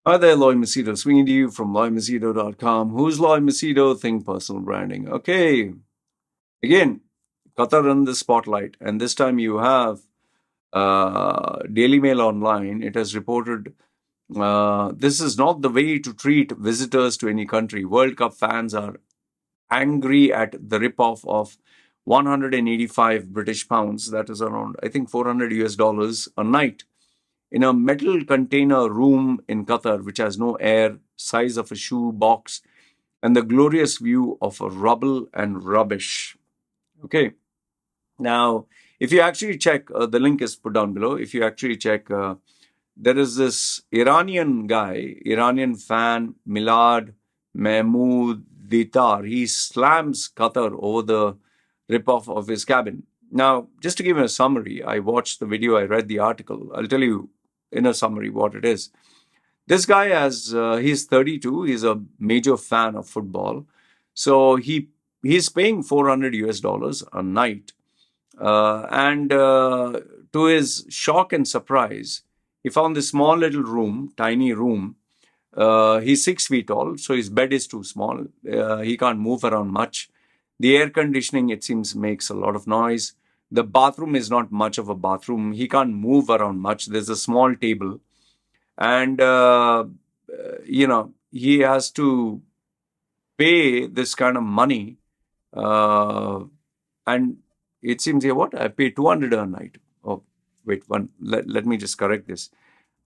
Hi there, Lloyd Machedo, swinging to you from LloydMachedo.com. Who's Lloyd Machedo? Think personal branding. Okay, again, Qatar in the spotlight, and this time you have Daily Mail Online. It has reported this is not the way to treat visitors to any country. World Cup fans are angry at the ripoff of 185 British pounds, that is around, I think, 400 US dollars a night in a metal container room in Qatar, which has no air, size of a shoe box, and the glorious view of a rubble and rubbish. Okay. Now, if you actually check, the link is put down below. If you actually check, there is this Iranian guy, Iranian fan, Milad Mahmoud Ditar. He slams Qatar over the ripoff of his cabin. Now, just to give you a summary, I watched the video, I read the article. I'll tell you in a summary what it is. This guy has he's 32. He's a major fan of football, so he's paying 400 US dollars a night, and to his shock and surprise, he found this small little room, tiny room. He's 6 feet tall, so his bed is too small. He can't move around much. The air conditioning, it seems, makes a lot of noise. The bathroom is not much of a bathroom. He can't move around much. There's a small table, and he has to pay this kind of money, and it seems here what I pay 200 a night. Oh, wait, let me just correct this.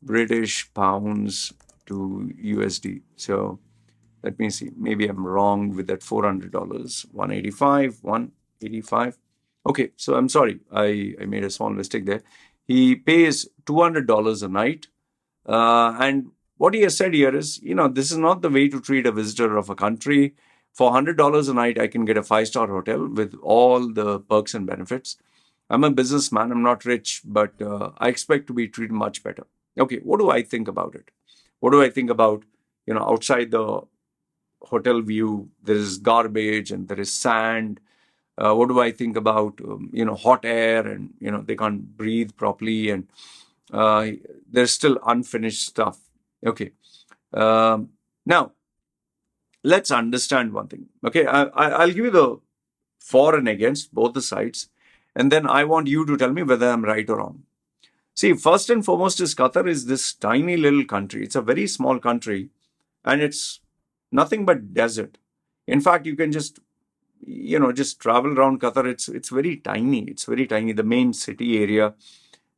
British pounds to USD. So let me see. Maybe I'm wrong with that $400. 185, 185. Okay, so I'm sorry. I made a small mistake there. He pays $200 a night. And what he has said here is, this is not the way to treat a visitor of a country. For $100 a night, I can get a 5-star hotel with all the perks and benefits. I'm a businessman. I'm not rich, but I expect to be treated much better. Okay, what do I think about it? What do I think about, outside the hotel view, there is garbage and there is sand. What do I think about, hot air and, they can't breathe properly and there's still unfinished stuff. Okay. Now, let's understand one thing. Okay. I'll give you the for and against both the sides. And then I want you to tell me whether I'm right or wrong. See, first and foremost is Qatar is this tiny little country. It's a very small country and it's nothing but desert. In fact, you can just travel around Qatar. It's very tiny. It's very tiny. The main city area.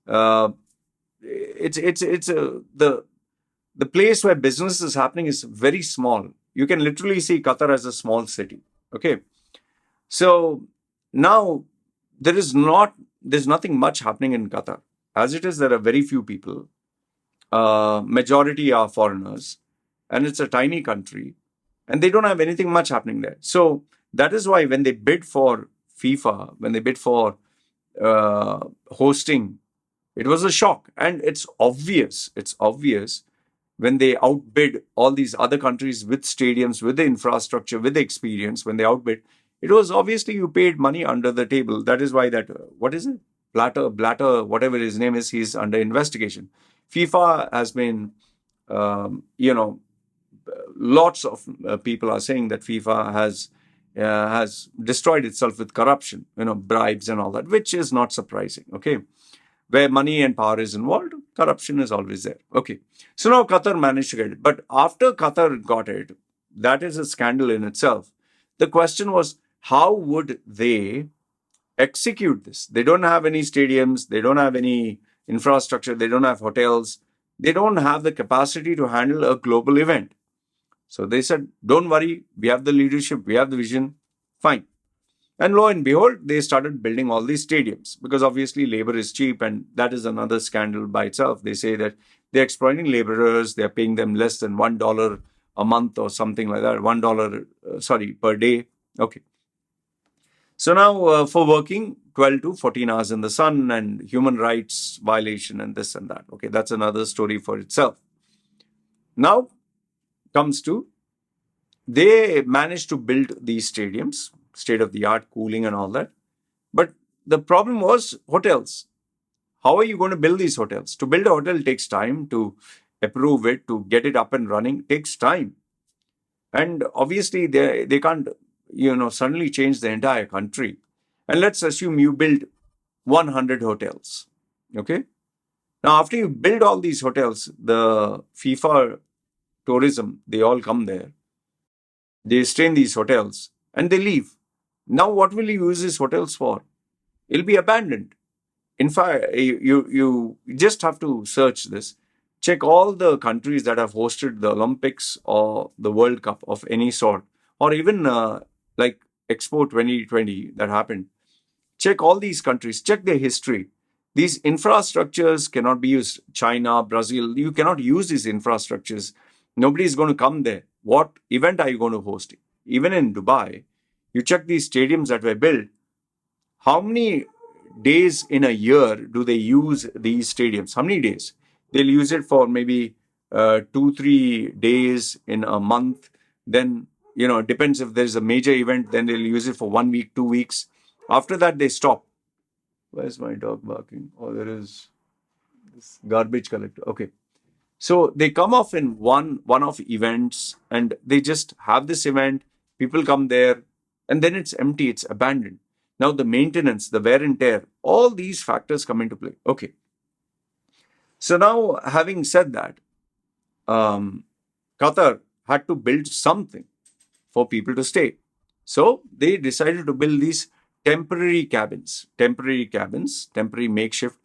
Uh, the place where business is happening is very small. You can literally see Qatar as a small city. Okay, so now there's nothing much happening in Qatar. As it is, there are very few people. Majority are foreigners, and it's a tiny country, and they don't have anything much happening there. So that is why when they bid for FIFA, when they bid for hosting, it was a shock. And it's obvious when they outbid all these other countries with stadiums, with the infrastructure, with the experience, when they outbid, it was obviously you paid money under the table. That is why that, what is it? Blatter, whatever his name is, he's under investigation. FIFA has been, lots of people are saying that FIFA has destroyed itself with corruption, bribes and all that, which is not surprising. Okay. Where money and power is involved, corruption is always there. Okay. So now Qatar managed to get it. But after Qatar got it, that is a scandal in itself. The question was, how would they execute this? They don't have any stadiums. They don't have any infrastructure. They don't have hotels. They don't have the capacity to handle a global event. So they said, don't worry. We have the leadership. We have the vision. Fine. And lo and behold, they started building all these stadiums because obviously labor is cheap, and that is another scandal by itself. They say that they're exploiting laborers, they're paying them less than $1 a month or something like that, $1, per day. Okay. So now for working 12 to 14 hours in the sun and human rights violation and this and that. Okay, that's another story for itself. Now comes to, they managed to build these stadiums, state of the art cooling and all that. But the problem was hotels. How are you going to build these hotels? To build a hotel takes time. To approve it, to get it up and running, takes time. And obviously, they can't, suddenly change the entire country. And let's assume you build 100 hotels. Okay. Now, after you build all these hotels, the FIFA tourism, they all come there. They stay in these hotels and they leave. Now, what will you use these hotels for? It'll be abandoned. In fact, you just have to search this. Check all the countries that have hosted the Olympics or the World Cup of any sort, or even like Expo 2020 that happened. Check all these countries, check their history. These infrastructures cannot be used. China, Brazil, you cannot use these infrastructures. Nobody is going to come there. What event are you going to host? Even in Dubai, you check these stadiums that were built. How many days in a year do they use these stadiums? How many days? They'll use it for maybe 2-3 days in a month. Then, it depends if there's a major event, then they'll use it for 1 week, 2 weeks. After that, they stop. Where's my dog barking? Oh, there is this garbage collector. Okay. So they come off in one-off events and they just have this event. People come there and then it's empty, it's abandoned. Now the maintenance, the wear and tear, all these factors come into play. Okay. So now, having said that, Qatar had to build something for people to stay. So they decided to build these temporary makeshift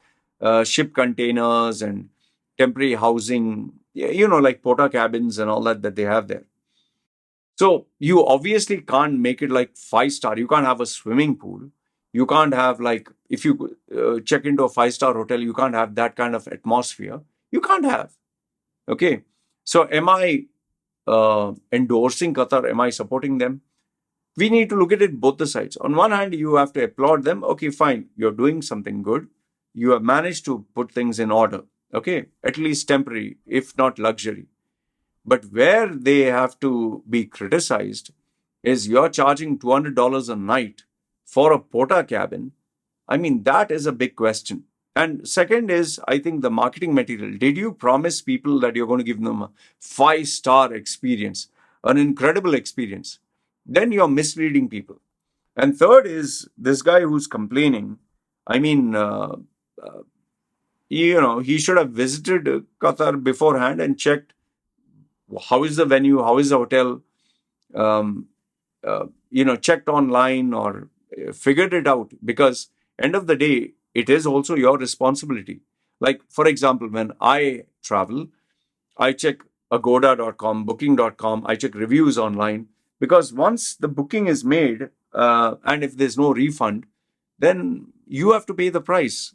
ship containers and temporary housing, like Portacabins and all that they have there. So you obviously can't make it like 5-star. You can't have a swimming pool. You can't have, like, if you check into a 5-star hotel, you can't have that kind of atmosphere. You can't have. Okay. So am I endorsing Qatar? Am I supporting them? We need to look at it both the sides. On one hand, you have to applaud them. Okay, fine. You're doing something good. You have managed to put things in order. Okay. At least temporary, if not luxury. But where they have to be criticized is you're charging $200 a night for a Portacabin. I mean, that is a big question. And second is, I think, the marketing material. Did you promise people that you're going to give them a 5-star experience, an incredible experience? Then you're misleading people. And third is this guy who's complaining. I mean, he should have visited Qatar beforehand and checked how is the venue, how is the hotel, checked online or figured it out, because end of the day, it is also your responsibility. Like, for example, when I travel, I check agoda.com, booking.com, I check reviews online, because once the booking is made, and if there's no refund, then you have to pay the price,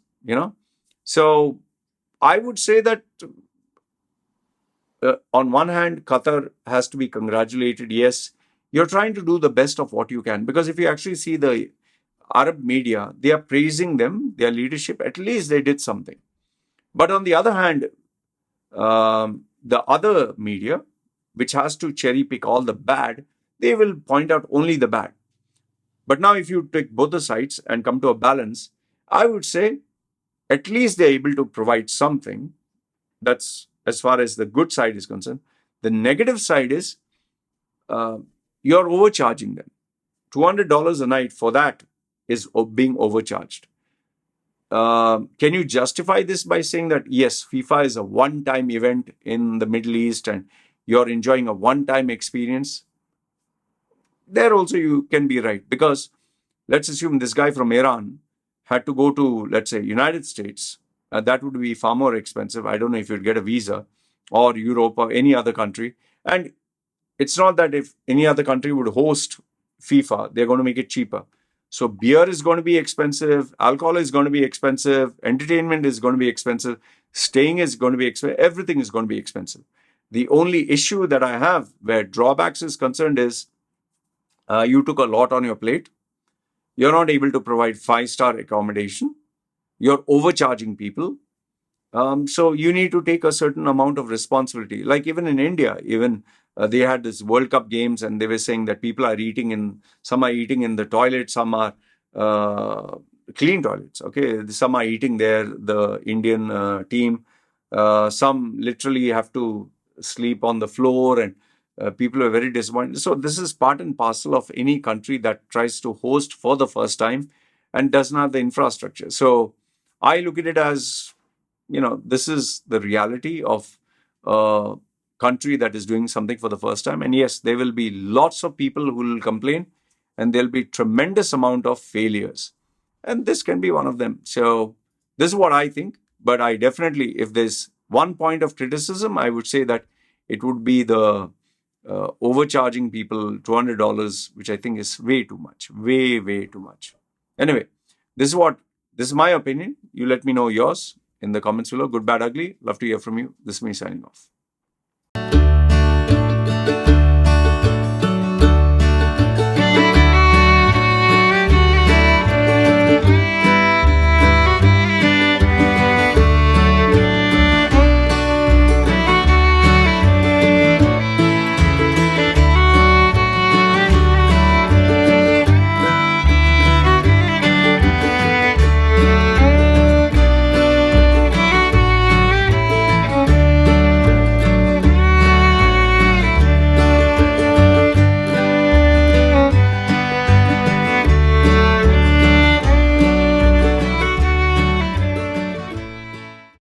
So I would say that on one hand, Qatar has to be congratulated. Yes, you're trying to do the best of what you can, because if you actually see the Arab media, they are praising them, their leadership. At least they did something. But on the other hand, the other media, which has to cherry pick all the bad, they will point out only the bad. But now, if you take both the sides and come to a balance, I would say at least they're able to provide something. That's as far as the good side is concerned. The negative side is you're overcharging them. $200 a night for that is being overcharged. Can you justify this by saying that, yes, FIFA is a one-time event in the Middle East and you're enjoying a one-time experience? There also you can be right, because let's assume this guy from Iran had to go to, let's say, United States. That would be far more expensive. I don't know if you'd get a visa, or Europe or any other country. And it's not that if any other country would host FIFA, they're going to make it cheaper. So beer is going to be expensive, alcohol is going to be expensive, entertainment is going to be expensive, staying is going to be expensive, everything is going to be expensive. The only issue that I have where drawbacks is concerned is you took a lot on your plate. You're not able to provide 5-star accommodation. You're overcharging people. So you need to take a certain amount of responsibility. Like even in India, they had this World Cup games and they were saying that people are some are eating in the toilet, some are clean toilets. Okay, some are eating there, the Indian team. Some literally have to sleep on the floor, and people are very disappointed. So this is part and parcel of any country that tries to host for the first time and doesn't have the infrastructure. So I look at it as, this is the reality of a country that is doing something for the first time. And yes, there will be lots of people who will complain, and there'll be tremendous amount of failures. And this can be one of them. So this is what I think. But I definitely, if there's one point of criticism, I would say that it would be the overcharging people $200, which I think is way too much, way too much. Anyway, this is my opinion. You let me know yours in the comments below. Good, bad, ugly. Love to hear from you. This is me signing off.